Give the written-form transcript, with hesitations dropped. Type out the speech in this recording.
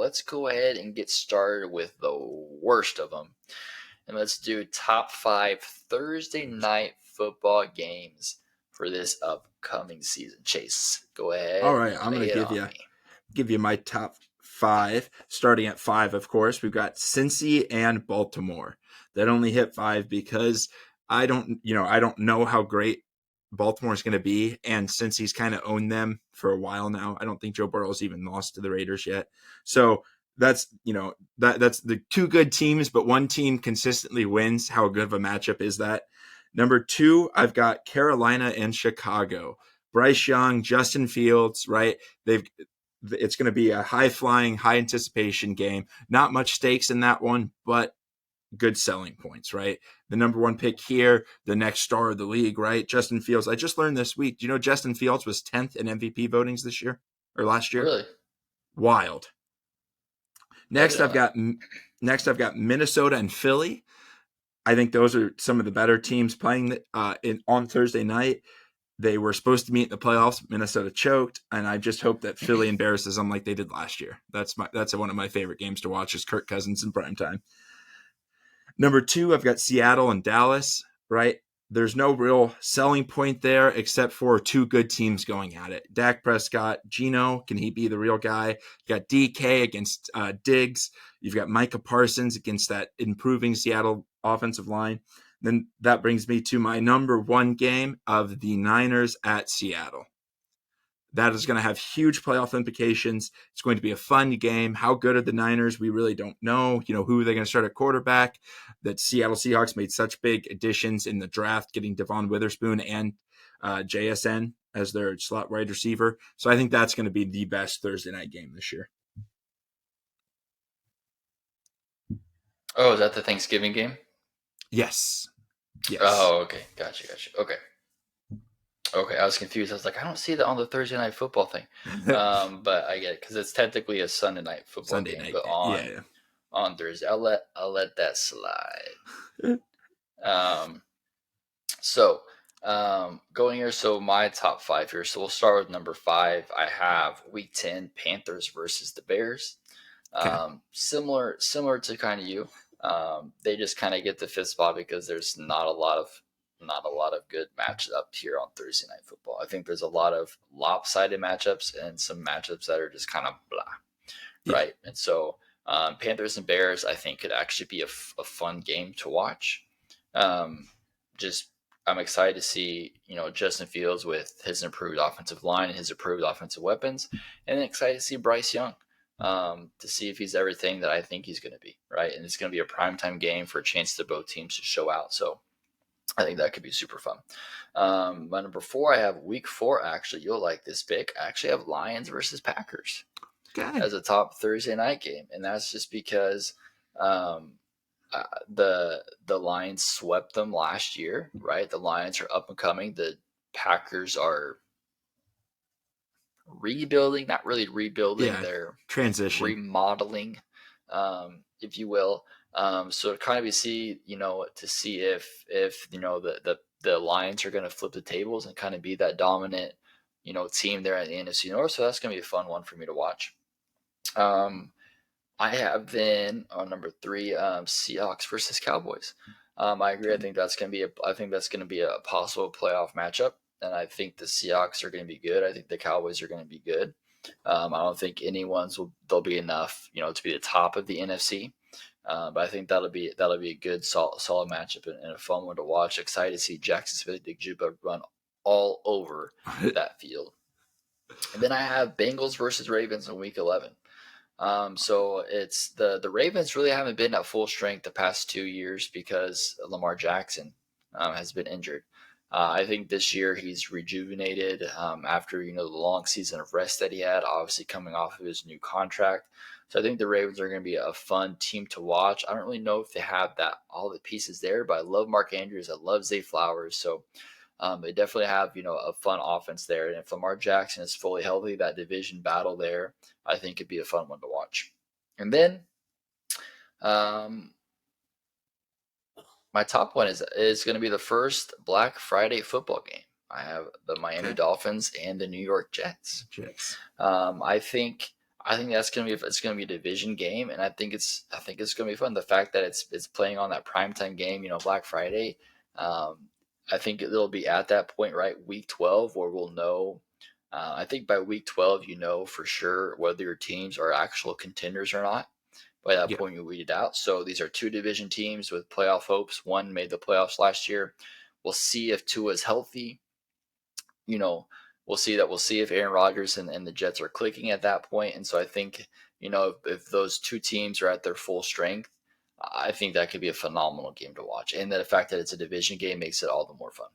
let's go ahead and get started with the worst of them. And let's do top 5 Thursday night football games for this upcoming season. Chase, go All ahead right, and I'm going lay to it give on you me. my top 5. Starting at 5, of course, we've got Cincy and Baltimore. That only hit 5 because I don't know how great Baltimore is going to be, and Cincy's kind of owned them for a while now. I don't think Joe Burrow's even lost to the Raiders yet. So that's that's the two good teams, but one team consistently wins. How good of a matchup is that? Number 2, I've got Carolina and Chicago. Bryce Young, Justin Fields, right? It's going to be a high flying, high anticipation game. Not much stakes in that one, but good selling points, right? The number 1 pick here, the next star of the league, right? Justin Fields. I just learned this week. Do you know Justin Fields was 10th in MVP votings this year or last year? Really? Wild. I didn't Next, know that. I've got Minnesota and Philly. I think those are some of the better teams playing on Thursday night. They were supposed to meet in the playoffs. Minnesota choked, and I just hope that Philly embarrasses them like they did last year. That's one of my favorite games to watch is Kirk Cousins in primetime. Number 2, I've got Seattle and Dallas, right? There's no real selling point there except for two good teams going at it. Dak Prescott, Geno, can he be the real guy? You got DK against Diggs. You've got Micah Parsons against that improving Seattle offensive line. Then that brings me to my number 1 game of the Niners at Seattle. That is going to have huge playoff implications. It's going to be a fun game. How good are the Niners? We really don't know. Who are they going to start at quarterback? The Seattle Seahawks made such big additions in the draft, getting Devon Witherspoon and JSN as their slot wide receiver. So I think that's going to be the best Thursday night game this year. Oh, is that the Thanksgiving game? Yes. Oh, okay. Gotcha. Okay, I was confused. I was like, I don't see that on the Thursday night football thing. But I get it because it's technically a Sunday night football Sunday game, night but game. Yeah. on Thursday. I'll let that slide. Um, so going here, so my top 5 here. So we'll start with number 5. I have Week 10 Panthers versus the Bears. Okay. Similar to kind of you. They just kind of get the 5th spot because there's not a lot of good matches up here on Thursday night football. I think there's a lot of lopsided matchups and some matchups that are just kind of blah, Yeah. right? And so Panthers and Bears, I think, could actually be a fun game to watch. Just I'm excited to see Justin Fields with his improved offensive line and his improved offensive weapons, and excited to see Bryce Young to see if he's everything that I think he's going to be, right? And it's going to be a primetime game for a chance to both teams to show out. So I think that could be super fun. My number 4, I have Week 4. Actually, you'll like this pick. I actually have Lions versus Packers as a top Thursday night game, and that's just because um, the Lions swept them last year, right? The Lions are up and coming. The Packers are rebuilding, not really rebuilding. Yeah. They're Transition. remodeling, if you will. So to kind of see if the Lions are going to flip the tables and kind of be that dominant, team there at the NFC North. So that's going to be a fun one for me to watch. I have then on number 3, Seahawks versus Cowboys. I agree. I think that's going to be a possible playoff matchup, and I think the Seahawks are going to be good. I think the Cowboys are going to be good. I don't think they'll be enough, to be the top of the NFC. But I think that'll be a good solid matchup and a fun one to watch. Excited to see Jackson Smith-Njigba run all over that field. And then I have Bengals versus Ravens in Week 11. So it's the Ravens really haven't been at full strength the past 2 years because Lamar Jackson has been injured. I think this year he's rejuvenated after the long season of rest that he had, obviously coming off of his new contract. So I think the Ravens are going to be a fun team to watch. I don't really know if they have all the pieces there, but I love Mark Andrews. I love Zay Flowers. So they definitely have a fun offense there. And if Lamar Jackson is fully healthy, that division battle there, I think it'd be a fun one to watch. And then my top one is going to be the first Black Friday football game. I have the Miami Dolphins and the New York Jets. I think I think it's gonna be a division game, and I think it's gonna be fun. The fact that it's playing on that primetime game, Black Friday. Um, I think it'll be at that point, right, week 12, where we'll know. I think by week 12, you know for sure whether your teams are actual contenders or not. By that Yeah. point, you weed it out. So these are two division teams with playoff hopes. One made the playoffs last year. We'll see if Tua is healthy. you know, we'll see that. We'll see if Aaron Rodgers and the Jets are clicking at that point. And so I think, if those two teams are at their full strength, I think that could be a phenomenal game to watch. And the fact that it's a division game makes it all the more fun.